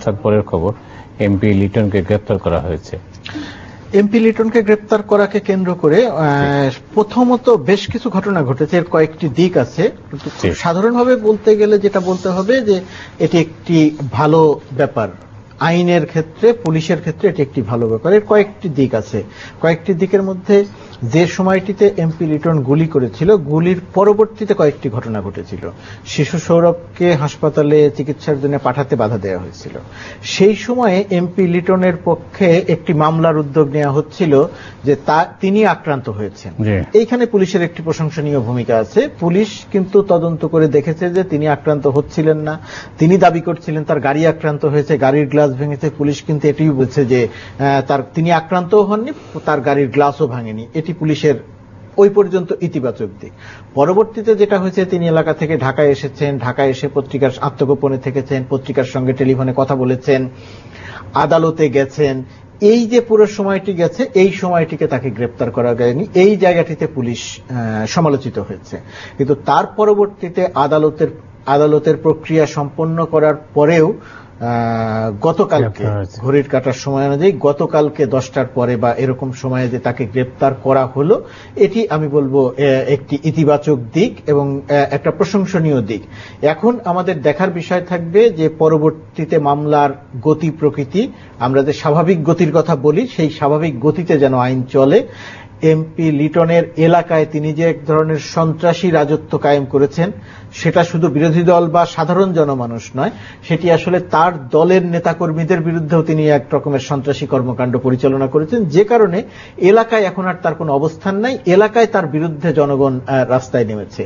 আসার পরের খবর এমপি লিটনকে গ্রেপ্তার করা হয়েছে। এমপি লিটনকে গ্রেপ্তার করাকে কেন্দ্র করে প্রথমত বেশ কিছু ঘটনা ঘটেছে, এর কয়েকটি দিক আছে। সাধারণভাবে বলতে গেলে যেটা বলতে হবে যে এটি একটি ভালো ব্যাপার, আইনের ক্ষেত্রে পুলিশের ক্ষেত্রে এটি একটি ভালো ব্যাপার। এর কয়েকটি দিক আছে। কয়েকটি দিকের মধ্যে যে সময়টিতে এমপি লিটন গুলি করেছিল, গুলির পরবর্তীতে কয়েকটি ঘটনা ঘটেছিল। শিশু সৌরভকে হাসপাতালে চিকিৎসার জন্য পাঠাতে বাধা দেওয়া হয়েছিল। সেই সময়ে এমপি লিটনের পক্ষে একটি মামলার উদ্যোগ নেওয়া হচ্ছিল যে তিনি আক্রান্ত হয়েছেন। এইখানে পুলিশের একটি প্রশংসনীয় ভূমিকা আছে। পুলিশ কিন্তু তদন্ত করে দেখেছে যে তিনি আক্রান্ত হচ্ছিলেন না। তিনি দাবি করছিলেন তার গাড়ি আক্রান্ত হয়েছে, গাড়ির গ্লাস ভেঙেছে। পুলিশ কিন্তু এটিও বলছে যে তিনি আক্রান্তও হননি, তার গাড়ির গ্লাসও ভাঙেনি। এটি পুলিশের ওই পর্যন্ত ইতিবাচক দিক। পরবর্তীতে যেটা হয়েছে, তিনি এলাকা থেকে ঢাকায় এসেছেন, ঢাকায় এসে পত্রিকার আত্মগোপনে থেকেছেন, পত্রিকার সঙ্গে টেলিফোনে কথা বলেছেন, আদালতে গেছেন। এই যে পুরো সময়টি গেছে, এই সময়টিকে তাকে গ্রেপ্তার করা যায়নি, এই জায়গাটিতে পুলিশ সমালোচিত হয়েছে। কিন্তু তার পরবর্তীতে আদালতের প্রক্রিয়া সম্পন্ন করার পরেও গতকালকে ঘড়ির কাটার সময় অনুযায়ী গতকালকে 10টার পরে বা এরকম সময়ে যে তাকে গ্রেপ্তার করা হলো, এটি আমি বলবো একটি ইতিবাচক দিক এবং একটা প্রশংসনীয় দিক। এখন আমাদের দেখার বিষয় থাকবে যে পরবর্তীতে মামলার গতি প্রকৃতি, আমরা যে স্বাভাবিক গতির কথা বলি, সেই স্বাভাবিক গতিতে যেন আইন চলে। এমপি লিটনের এলাকায় তিনি যে এক ধরনের সন্ত্রাসী রাজত্ব কায়েম করেছেন, সেটা শুধু বিরোধী দল বা সাধারণ জনমানুষ নয়, সেটি আসলে তার দলের নেতাকর্মীদের বিরুদ্ধেও তিনি এক রকমের সন্ত্রাসী কর্মকাণ্ড পরিচালনা করেছেন, যে কারণে এলাকায় এখন আর তার কোনো অবস্থান নাই। এলাকায় তার বিরুদ্ধে জনগণ রাস্তায় নেমেছে।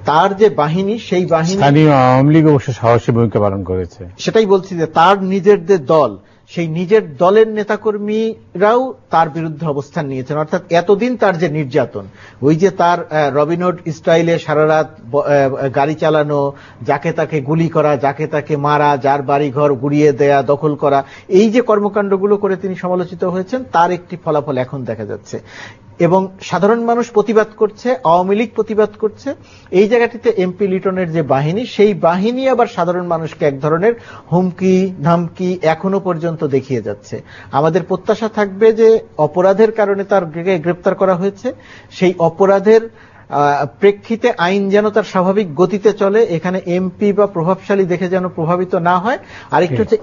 তার যে বাহিনী, সেই বাহিনী স্থানীয় আওয়ামী লীগ অবশ্য সাহসী ভূমিকা পালন করেছে। সেটাই বলছি যে তার নিজের যে দল, সেই নিজের দলের নেতাকর্মীরাও তার বিরুদ্ধে অবস্থান নিয়েছেন। অর্থাৎ এতদিন তার যে নির্যাতন, ওই যে তার রবিনহুড স্টাইলে সারা রাত গাড়ি চালানো, যাকে তাকে গুলি করা, যাকে তাকে মারা, যার বাড়ি ঘর গুড়িয়ে দেয়া, দখল করা, এই যে কর্মকাণ্ডগুলো করে তিনি সমালোচিত হয়েছেন, তার একটি ফলাফল এখন দেখা যাচ্ছে। এবং সাধারণ মানুষ প্রতিবাদ করছে, আওয়ামী লীগ প্রতিবাদ করছে। এই জায়গাটিতে এমপি লিটনের যে বাহিনী, সেই বাহিনী আবার সাধারণ মানুষকে এক ধরনের হুমকি ধামকি এখনো পর্যন্ত দেখিয়ে যাচ্ছে। আমাদের প্রত্যাশা থাকবে যে অপরাধের কারণে তার গ্রেপ্তার করা হয়েছে, সেই অপরাধের প্রেক্ষিতে আইন যেন তার স্বাভাবিক গতিতে চলে, এখানে এমপি বা প্রভাবশালী দেখে যেন প্রভাবিত না হয়। আরেকটু হচ্ছে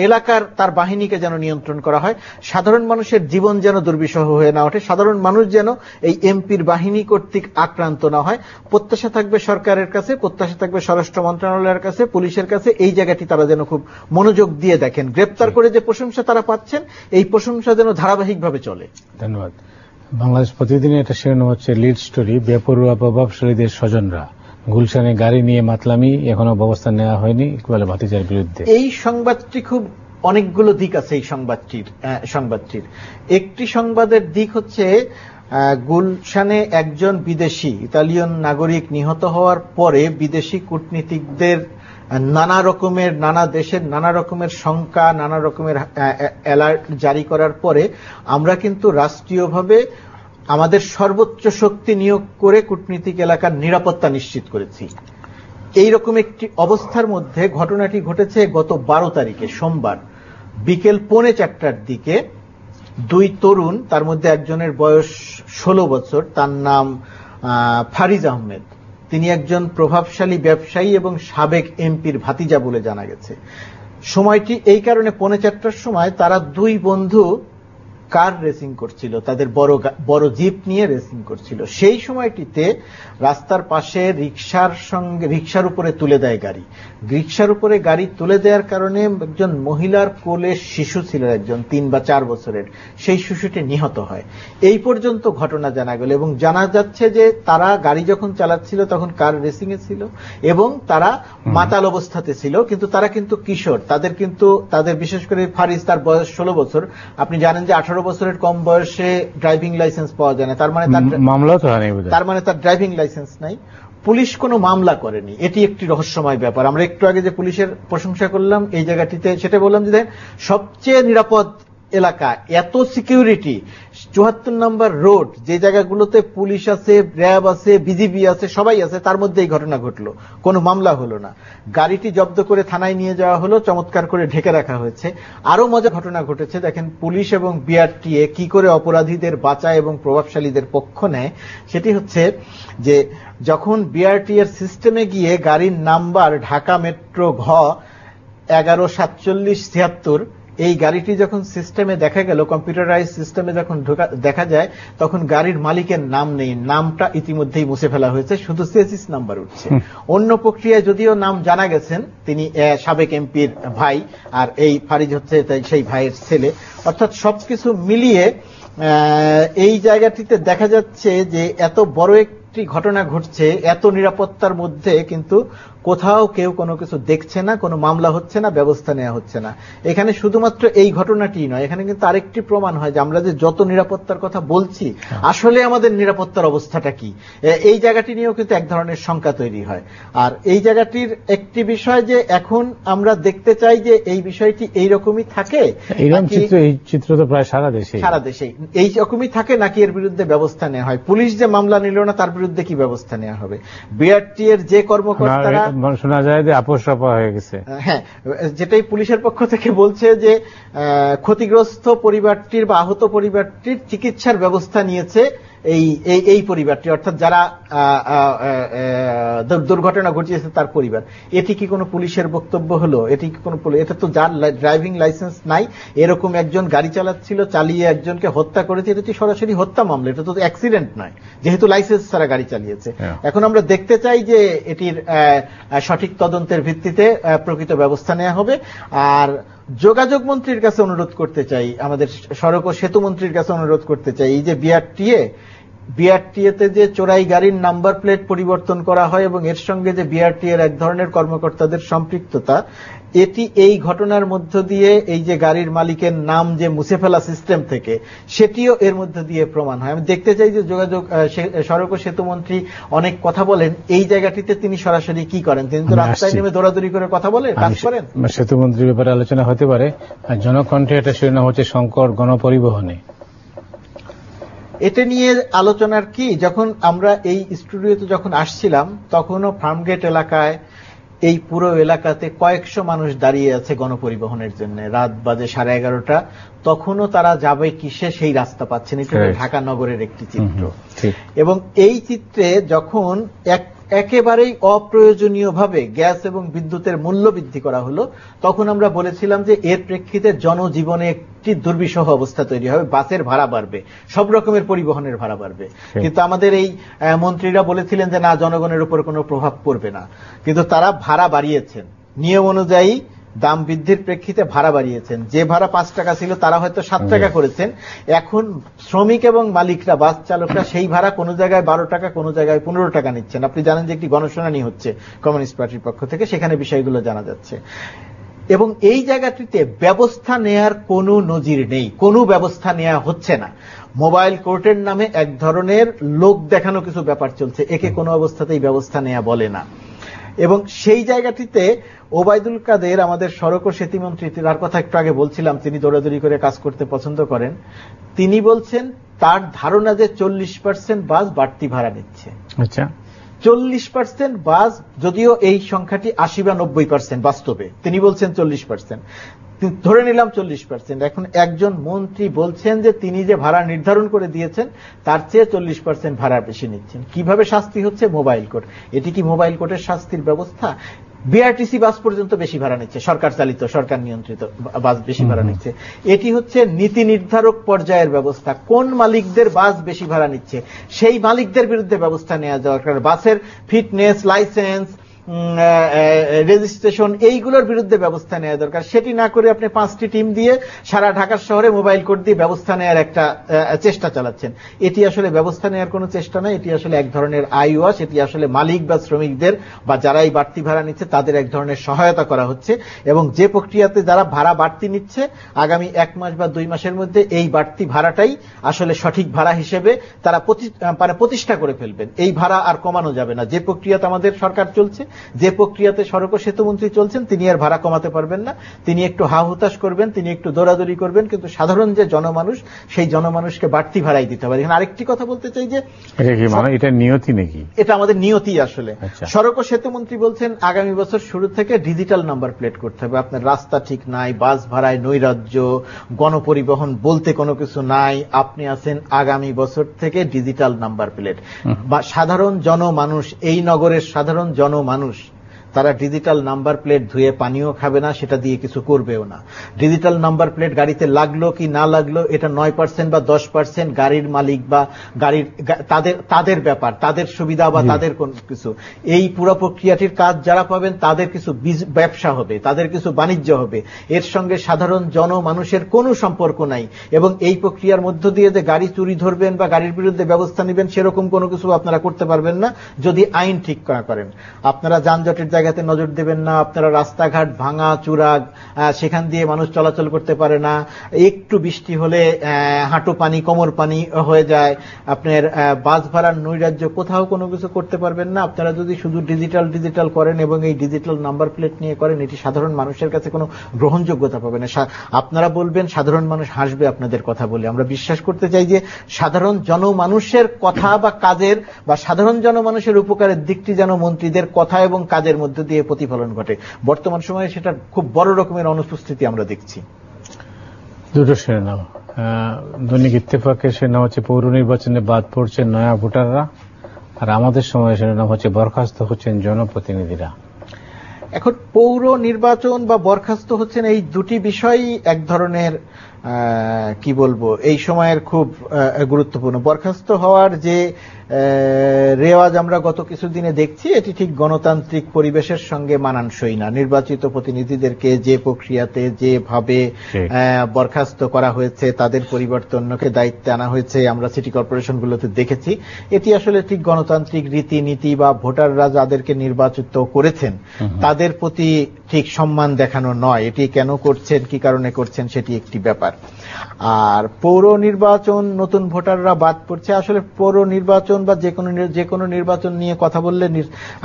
এলাকার তার বাহিনীকে যেন নিয়ন্ত্রণ করা হয়, সাধারণ মানুষের জীবন যেন দুর্বিষহ হয়ে না ওঠে, সাধারণ মানুষ যেন এই এমপির বাহিনী কর্তৃক আক্রান্ত না হয়। প্রত্যাশা থাকবে সরকারের কাছে, প্রত্যাশা থাকবে স্বরাষ্ট্র মন্ত্রণালয়ের কাছে, পুলিশের কাছে, এই জায়গাটি তারা যেন খুব মনোযোগ দিয়ে দেখেন। গ্রেপ্তার করে যে প্রশংসা তারা পাচ্ছেন, এই প্রশংসা যেন ধারাবাহিকভাবে চলে। ধন্যবাদ। বাংলাদেশ প্রতিদিনে একটা শিরোনাম হচ্ছে লিড স্টোরি, বেপরোয়া প্রভাবশালীদের স্বজনরা গুলশানে গাড়ি নিয়ে মাতলামি, এখনো ব্যবস্থা নেওয়া হয়নি ইকবাল ভাতিজার বিরুদ্ধে। এই সংবাদটি খুব অনেকগুলো দিক আছে। এই সংবাদটির একটি সংবাদের দিক হচ্ছে গুলশানে একজন বিদেশি ইতালিয়ান নাগরিক নিহত হওয়ার পরে বিদেশি কূটনীতিকদের নানা দেশের নানা রকমের শঙ্কা, নানা রকমের অ্যালার্ট জারি করার পরে আমরা কিন্তু রাষ্ট্রীয়ভাবে আমাদের সর্বোচ্চ শক্তি নিয়োগ করে কূটনীতিক এলাকার নিরাপত্তা নিশ্চিত করেছি। এইরকম একটি অবস্থার মধ্যে ঘটনাটি ঘটেছে গত 12 তারিখে সোমবার বিকেল 3:45টার দিকে। দুই তরুণ, তার মধ্যে একজনের বয়স 16 বছর, তার নাম ফারিজ আহমেদ। তিনি একজন প্রভাবশালী ব্যবসায়ী এবং সাবেক এমপির ভাতিজা বলে জানা গেছে। সময়টি এই কারণে 3:45টার সময় তারা দুই বন্ধু কার রেসিং করছিল, তাদের বড় জিপ নিয়ে রেসিং করছিল। সেই সময়টিতে রাস্তার পাশে রিকশার উপরে তুলে দেয় গাড়ি। রিকশার উপরে গাড়ি তুলে দেওয়ার কারণে একজন মহিলার কোলে শিশু ছিল, একজন 3 বা 4 বছরের, সেই শিশুটি নিহত হয়। এই পর্যন্ত ঘটনা জানা গেল এবং জানা যাচ্ছে যে তারা গাড়ি যখন চালাচ্ছিল তখন কার রেসিং এ ছিল এবং তারা মাতাল অবস্থাতে ছিল, কিন্তু তারা কিন্তু কিশোর। তাদের বিশেষ করে ফারিজ, তার বয়স 16 বছর। আপনি জানেন যে 18 বছরের কম বয়সে ড্রাইভিং লাইসেন্স পাওয়া যায় না, তার মানে তার ড্রাইভিং লাইসেন্স নাই। পুলিশ কোনো মামলা করেনি, এটি একটি রহস্যময় ব্যাপার। আমরা একটু আগে যে পুলিশের প্রশংসা করলাম এই জায়গাটিতে, সেটা বললাম যে সবচেয়ে নিরাপদ এলাকা, এত সিকিউরিটি, ৭৪ নম্বর রোড, যে জায়গাগুলোতে পুলিশ আছে, র্যাব আছে, বিজিবি আছে, সবাই আছে, তার মধ্যে এই ঘটনা ঘটলো, কোনো মামলা হলো না। গাড়িটি জব্দ করে থানায় নিয়ে যাওয়া হলো, চমৎকার করে ঢেকে রাখা হয়েছে। আরো মজা ঘটনা ঘটেছে, দেখেন পুলিশ এবং বিআরটিএ কি করে অপরাধীদের বাঁচায় এবং প্রভাবশালীদের পক্ষ নেয়। সেটি হচ্ছে যে যখন বিআরটিএ এর সিস্টেমে গিয়ে গাড়ির নাম্বার ঢাকা মেট্রো ঘ 114776, এই গাড়িটি যখন সিস্টেমে দেখা গেল, কম্পিউটারাইজ সিস্টেমে যখন দেখা যায়, তখন গাড়ির মালিকের নাম নেই, নামটা ইতিমধ্যেই মুছে ফেলা হয়েছে, শুধু চেসিস নাম্বার উঠছে। অন্য প্রক্রিয়ায় যদিও নাম জানা গেছেন, তিনি সাবেক এমপির ভাই, আর এই ফারিজ হচ্ছে সেই ভাইয়ের ছেলে। অর্থাৎ সবকিছু মিলিয়ে এই জায়গাটিতে দেখা যাচ্ছে যে এত বড় একটি ঘটনা ঘটছে, এত নিরাপত্তার মধ্যে কিন্তু কোথাও কেউ কোনো কিছু দেখছে না, কোনো মামলা হচ্ছে না, ব্যবস্থা নেওয়া হচ্ছে না। এখানে শুধুমাত্র এই ঘটনাটি নয়, এখানে কিন্তু আরেকটি প্রমাণ হয় যে আমরা যে যত নিরাপত্তার কথা বলছি, আসলে আমাদের নিরাপত্তার অবস্থাটা কি, এই জায়গাটি নিয়েও কিন্তু এক ধরনের শঙ্কা তৈরি হয়। আর এই জায়গাটির একটি বিষয় যে এখন আমরা দেখতে চাই যে এই বিষয়টি এইরকমই থাকে, এই চিত্র তো প্রায় সারা দেশেই এইরকমই থাকে, নাকি এর বিরুদ্ধে ব্যবস্থা নেওয়া হয়। পুলিশ যে মামলা নিল না, তার বিরুদ্ধে কি ব্যবস্থা নেওয়া হবে? বিআরটিএ এর যে কর্মকর্তারা, শোনা যায় যে আপোষ রফা হয়ে গেছে, হ্যাঁ, যেটাই পুলিশের পক্ষ থেকে বলছে যে ক্ষতিগ্রস্ত পরিবারটির বা আহত পরিবারটির চিকিৎসার ব্যবস্থা নিয়েছে এই পরিবারটি, অর্থাৎ যারা দুর্ঘটনা ঘটিয়েছে তার পরিবার। এটি কি কোনো পুলিশের বক্তব্য হলো? এটি কি কোনো, এটা তো যার ড্রাইভিং লাইসেন্স নাই, এরকম একজন গাড়ি চালাচ্ছিল, চালিয়ে একজনকে হত্যা করেছে, এটা তো সরাসরি হত্যা মামলা, এটা তো অ্যাক্সিডেন্ট নয়, যেহেতু লাইসেন্স ছাড়া গাড়ি চালিয়েছে। এখন আমরা দেখতে চাই যে এটির সঠিক তদন্তের ভিত্তিতে প্রকৃত ব্যবস্থা নেওয়া হবে। আর যোগাযোগ মন্ত্রীর কাছে অনুরোধ করতে চাই, আমাদের সড়ক ও সেতু মন্ত্রীর কাছে অনুরোধ করতে চাই, এই যে বিআরটিএতে যে চোরাই গাড়ির নাম্বার প্লেট পরিবর্তন করা হয় এবং এর সঙ্গে যে বিআরটিএ এর এক ধরনের কর্মকর্তাদের সম্পৃক্ততা, এটি এই ঘটনার মধ্য দিয়ে এই যে গাড়ির মালিকের নাম যে মুছে ফেলা সিস্টেম থেকে, সেটিও এর মধ্য দিয়ে প্রমাণ হয়। আমি দেখতে চাই যে যোগাযোগ সড়ক ও সেতু মন্ত্রী অনেক কথা বলেন, এই জায়গাটিতে তিনি সরাসরি কি করেন? তিনি তো রাস্তায় নেমে দৌড়াদৌড়ি করে কথা বলে কাজ করেন। সেতু মন্ত্রীর ব্যাপারে আলোচনা হতে পারে। জনকণ্ঠে এটা শিরোনাম হচ্ছে সংকট গণপরিবহনে। এটা নিয়ে আলোচনার কি, যখন আমরা এই স্টুডিওতে যখন আসছিলাম, তখনও ফার্মগেট এলাকায়, এই পুরো এলাকাতে কয়েকশো মানুষ দাঁড়িয়ে আছে গণপরিবহনের জন্য, রাত বাজে 11:30, তখনও তারা যাবে কিসে সেই রাস্তা পাচ্ছেন। এটা ঢাকা নগরের একটি চিত্র। এবং এই চিত্রে যখন একেবারেই অপ্রয়োজনীয়ভাবে গ্যাস এবং বিদ্যুতের মূল্য বৃদ্ধি করা হলো, তখন আমরা বলেছিলাম যে এর প্রেক্ষিতে জনজীবনে একটি দুর্বিষহ অবস্থা তৈরি হবে, বাসের ভাড়া বাড়বে, সব রকমের পরিবহনের ভাড়া বাড়বে। কিন্তু আমাদের এই মন্ত্রীরা বলেছিলেন যে না, জনগণের উপর কোনো প্রভাব পড়বে না, কিন্তু তারা ভাড়া বাড়িয়েছেন, নিয়ম অনুযায়ী দাম বৃদ্ধির প্রেক্ষিতে ভাড়া বাড়িয়েছেন। যে ভাড়া 5 টাকা ছিল তারা হয়তো 7 টাকা করেছেন। এখন শ্রমিক এবং মালিকরা, বাস চালকরা সেই ভাড়া কোনো জায়গায় 12 টাকা, কোনো জায়গায় 15 টাকা নিচ্ছেন। আপনি জানেন যে একটি গণশুনানি হচ্ছে কমিউনিস্ট পার্টির পক্ষ থেকে, সেখানে বিষয়গুলো জানা যাচ্ছে। এবং এই জায়গাটিতে ব্যবস্থা নেয়ার কোনো নজির নেই, কোনো ব্যবস্থা নেওয়া হচ্ছে না। মোবাইল কোর্টের নামে এক ধরনের লোক দেখানো কিছু ব্যাপার চলছে, একে কোনো অবস্থাতেই ব্যবস্থা নেওয়া বলে না। এবং সেই জায়গাটিতে ওবায়দুল কাদের, আমাদের সড়ক ও সেতু মন্ত্রী, তার কথা একটু আগে বলছিলাম, তিনি দৌড়াদৌড়ি করে কাজ করতে পছন্দ করেন। তিনি বলছেন তার ধারণা যে 40% বাস বাড়তি ভাড়া নিচ্ছে। আচ্ছা, 40% বাস, যদিও এই সংখ্যাটি 80 বা 90% বাস্তবে, তিনি বলছেন 40%, ধরে নিলাম 40%। এখন একজন মন্ত্রী বলছেন যে তিনি যে ভাড়া নির্ধারণ করে দিয়েছেন তার চেয়ে 40% ভাড়া বেশি নিচ্ছেন। কিভাবে শাস্তি হচ্ছে? Mobile court. এটি কি মোবাইল কোর্টের শাস্তির ব্যবস্থা? বিআরটিসি বাস পর্যন্ত বেশি ভাড়া নিচ্ছে, সরকার চালিত, সরকার নিয়ন্ত্রিত বাস বেশি ভাড়া নিচ্ছে। এটি হচ্ছে নীতি নির্ধারক পর্যায়ের ব্যবস্থা। কোন মালিকদের বাস বেশি ভাড়া নিচ্ছে সেই মালিকদের বিরুদ্ধে ব্যবস্থা নেওয়া দরকার। বাসের ফিটনেস, লাইসেন্স, রেজিস্ট্রেশন, এইগুলোর বিরুদ্ধে ব্যবস্থা নেওয়া দরকার। সেটি না করে আপনি 5টি টিম দিয়ে সারা ঢাকার শহরে মোবাইল কোর্ট দিয়ে ব্যবস্থা নেওয়ার একটা চেষ্টা চালাচ্ছেন। এটি আসলে ব্যবস্থা নেওয়ার কোনো চেষ্টা নয়, এটি আসলে এক ধরনের আইওয়াশ। এটি আসলে মালিক বা শ্রমিকদের বা যারাই বাড়তি ভাড়া নিচ্ছে তাদের এক ধরনের সহায়তা করা হচ্ছে। এবং যে প্রক্রিয়াতে যারা ভাড়া বাড়তি নিচ্ছে, আগামী 1 মাস বা 2 মাসের মধ্যে এই বাড়তি ভাড়াটাই আসলে সঠিক ভাড়া হিসেবে তারা প্রতিষ্ঠা করে ফেলবেন। এই ভাড়া আর কমানো যাবে না। যে প্রক্রিয়াতে আমাদের সরকার চলছে যে প্রক্রিয়াতে সড়ক ও সেতু মন্ত্রী চলছেন তিনি আর ভাড়া কমাতে পারবেন না, তিনি একটু হা হুতাশ করবেন, তিনি একটু দৌড়াদৌড়ি করবেন, কিন্তু সাধারণ যে জনমানুষ সেই জনমানুষকে বাড়তি ভাড়াই দিতে পারে। এখানে আরেকটি কথা বলতে চাই যে এটা নিয়তি নাকি? এটা আমাদের নিয়তি আসলে। সড়ক ও সেতু মন্ত্রী বলছেন আগামী বছর শুরু থেকে ডিজিটাল নাম্বার প্লেট করতে হবে। আপনার রাস্তা ঠিক নাই, বাস ভাড়ায় নৈরাজ্য, গণপরিবহন বলতে কোনো কিছু নাই, আপনি আছেন আগামী বছর থেকে ডিজিটাল নাম্বার প্লেট। বা সাধারণ জনমানুষ, এই নগরের সাধারণ জনমানুষ তারা ডিজিটাল নাম্বার প্লেট ধুয়ে পানিও খাবে না, সেটা দিয়ে কিছু করবেও না। ডিজিটাল নাম্বার প্লেট গাড়িতে লাগলো কি না লাগলো এটা 9% বা 10% গাড়ির মালিক বা গাড়ির তাদের ব্যাপার, তাদের সুবিধা বা তাদের কোন কিছু। এই পুরো প্রক্রিয়াটির কাজ যারা পাবেন তাদের কিছু ব্যবসা হবে, তাদের কিছু বাণিজ্য হবে, এর সঙ্গে সাধারণ জনমানুষের কোনো সম্পর্ক নাই। এবং এই প্রক্রিয়ার মধ্য দিয়ে যে গাড়ি চুরি ধরবেন বা গাড়ির বিরুদ্ধে ব্যবস্থা নেবেন সেরকম কোনো কিছু আপনারা করতে পারবেন না যদি আইন ঠিক করেন। আপনারা যানজটের জায়গাতে নজর দেবেন না, আপনারা রাস্তাঘাট ভাঙা চূড়া, সেখান দিয়ে মানুষ চলাচল করতে পারে না, একটু বৃষ্টি হলে হাঁটু পানি কোমর পানি হয়ে যায়, আপনার বাস ভাড়ার নৈরাজ্য, কোথাও কোনো কিছু করতে পারবেন না। আপনারা যদি শুধু ডিজিটাল করেন এবং এই ডিজিটাল নাম্বার প্লেট নিয়ে করেন, এটি সাধারণ মানুষের কাছে কোনো গ্রহণযোগ্যতা পাবে না। আপনারা বলবেন সাধারণ মানুষ হাসবে আপনাদের কথা বলে। আমরা বিশ্বাস করতে চাই যে সাধারণ জনমানুষের কথা বা কাজের বা সাধারণ জনমানুষের উপকারের দিকটি যেন মন্ত্রীদের কথা এবং কাজের মধ্যে দিয়ে প্রতিফলন ঘটে। বর্তমান সময়ে সেটা খুব বড় রকমের অনুপস্থিতি আমরা দেখছি। দুটো শিরোনাম, দৈনিক ইত্তেফাকের শিরোনাম হচ্ছে পৌর নির্বাচনে বাদ পড়ছেন নয়া ভোটাররা, আর আমাদের সময় শিরোনাম হচ্ছে বরখাস্ত হচ্ছেন জনপ্রতিনিধিরা। এখন পৌর নির্বাচন বা বরখাস্ত হচ্ছেন, এই দুটি বিষয়ই এক ধরনের কি বলবো এই সময়ের খুব গুরুত্বপূর্ণ। বরখাস্ত হওয়ার যে রেওয়াজ আমরা গত কিছুদিনে দেখছি এটি ঠিক গণতান্ত্রিক পরিবেশের সঙ্গে মানানসই না। নির্বাচিত প্রতিনিধিদেরকে যে প্রক্রিয়াতে যেভাবে বরখাস্ত করা হয়েছে, তাদের পরিবর্তে অন্যকে দায়িত্বে আনা হয়েছে, আমরা সিটি কর্পোরেশনগুলোতে দেখেছি, এটি আসলে ঠিক গণতান্ত্রিক রীতিনীতি বা ভোটাররা যাদেরকে নির্বাচিত করেছেন তাদের প্রতি ঠিক সম্মান দেখানো নয়। এটি কেন করছেন, কি কারণে করছেন সেটি একটি ব্যাপার। আর পৌর নির্বাচন, নতুন ভোটাররা বাদ পড়ছে, আসলে পৌর নির্বাচন বা যে কোনো নির্বাচন নিয়ে কথা বললে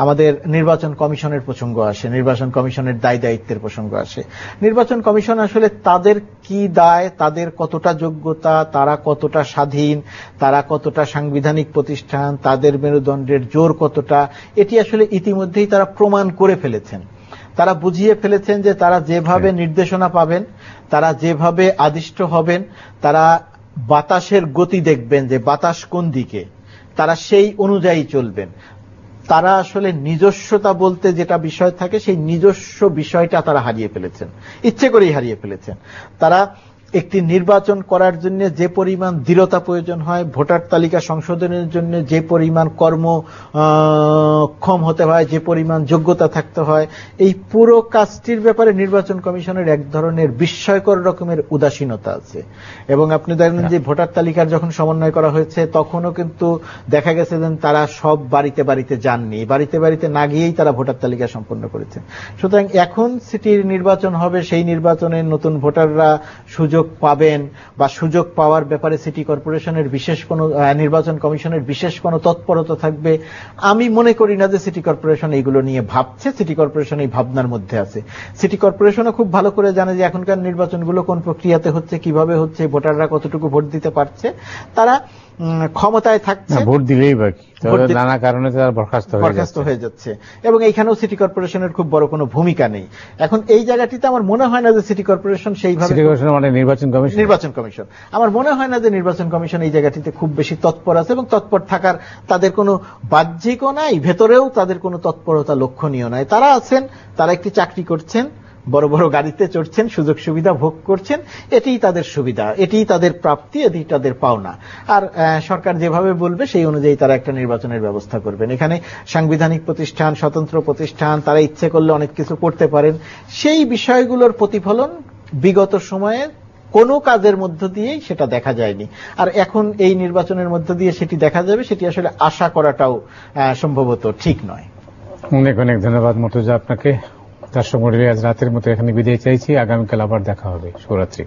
আমাদের নির্বাচন কমিশনের প্রসঙ্গ আসে, নির্বাচন কমিশনের দায় দায়িত্বের প্রসঙ্গ আসে। নির্বাচন কমিশন আসলে তাদের কি দায়, তাদের কতটা যোগ্যতা, তারা কতটা স্বাধীন, তারা কতটা সাংবিধানিক প্রতিষ্ঠান, তাদের মেরুদণ্ডের জোর কতটা, এটি আসলে ইতিমধ্যেই তারা প্রমাণ করে ফেলেছেন। তারা বুঝিয়ে ফেলেছেন যে তারা যেভাবে নির্দেশনা পাবেন, তারা যেভাবে আদিষ্ট হবেন, তারা বাতাসের গতি দেখবেন যে বাতাস কোন দিকে, তারা সেই অনুযায়ী চলবেন। তারা আসলে নিজস্বতা বলতে যেটা বিষয় থাকে সেই নিজস্ব বিষয়টা তারা হারিয়ে ফেলেছেন, ইচ্ছে করেই হারিয়ে ফেলেছেন। তারা একটি নির্বাচন করার জন্য যে পরিমাণ দৃঢ়তা প্রয়োজন হয়, ভোটার তালিকা সংশোধনের জন্য যে পরিমাণ কর্মক্ষম হতে হয়, যে পরিমাণ যোগ্যতা থাকতে হয়, এই পুরো কাজটির ব্যাপারে নির্বাচন কমিশনের এক ধরনের বিস্ময়কর রকমের উদাসীনতা আছে। এবং আপনি দেখেন যে ভোটার তালিকার যখন সমন্বয় করা হয়েছে তখনও কিন্তু দেখা গেছে যে তারা সব বাড়িতে বাড়িতে যাননি, বাড়িতে বাড়িতে না গিয়েই তারা ভোটার তালিকা সম্পন্ন করেছে। সুতরাং এখন সিটির নির্বাচন হবে, সেই নির্বাচনে নতুন ভোটাররা সুযোগ পাবেন বা সুযোগ পাওয়ার ব্যাপারে সিটি কর্পোরেশনের বিশেষ কোনো নির্বাচন কমিশনের বিশেষ কোনো তৎপরতা থাকবে আমি মনে করি না। যে সিটি কর্পোরেশন এইগুলো নিয়ে ভাবছে, সিটি কর্পোরেশন এই ভাবনার মধ্যে আছে। সিটি কর্পোরেশনও খুব ভালো করে জানে যে এখনকার নির্বাচনগুলো কোন প্রক্রিয়াতে হচ্ছে, কিভাবে হচ্ছে, ভোটাররা কতটুকু ভোট দিতে পারছে। তারা ক্ষমতায় থাকছে, ভোট দিলেই বাকি, নানা কারণে তারা বরখাস্ত হয়ে যাচ্ছে। এবং এইখানেও সিটি কর্পোরেশনের খুব বড় কোনো ভূমিকা নেই। এখন এই জায়গাটিতে আমার মনে হয় না যে সিটি কর্পোরেশন সেইভাবে, মানে নির্বাচন কমিশন আমার মনে হয় না যে নির্বাচন কমিশন এই জায়গাটিতে খুব বেশি তৎপর আছে, এবং তৎপর থাকার তাদের কোনো বাহ্যিকও নাই, ভেতরেও তাদের কোনো তৎপরতা লক্ষণীয় নাই। তারা আছেন, তারা একটি চাকরি করছেন, বড় বড় গাড়িতে চড়ছেন, সুযোগ সুবিধা ভোগ করছেন, এটিই তাদের সুবিধা, এটিই তাদের প্রাপ্তি, এটি তাদের পাওনা। আর সরকার যেভাবে বলবে সেই অনুযায়ী তারা একটা নির্বাচনের ব্যবস্থা করবেন। এখানে সাংবিধানিক প্রতিষ্ঠান, স্বতন্ত্র প্রতিষ্ঠান, তারা ইচ্ছে করলে অনেক কিছু করতে পারেন। সেই বিষয়গুলোর প্রতিফলন বিগত সময়ে কোনো কাজের মধ্য দিয়েই সেটা দেখা যায়নি। আর এখন এই নির্বাচনের মধ্য দিয়ে সেটি দেখা যাবে, সেটি আসলে আশা করাটাও সম্ভবত ঠিক নয়। অনেক অনেক ধন্যবাদ মুর্তজা আপনাকে। দর্শক মণ্ডলী, আজ রাতের মতো এখানে বিদায় চাইছি। আগামীকাল আবার দেখা হবে। শুভরাত্রি।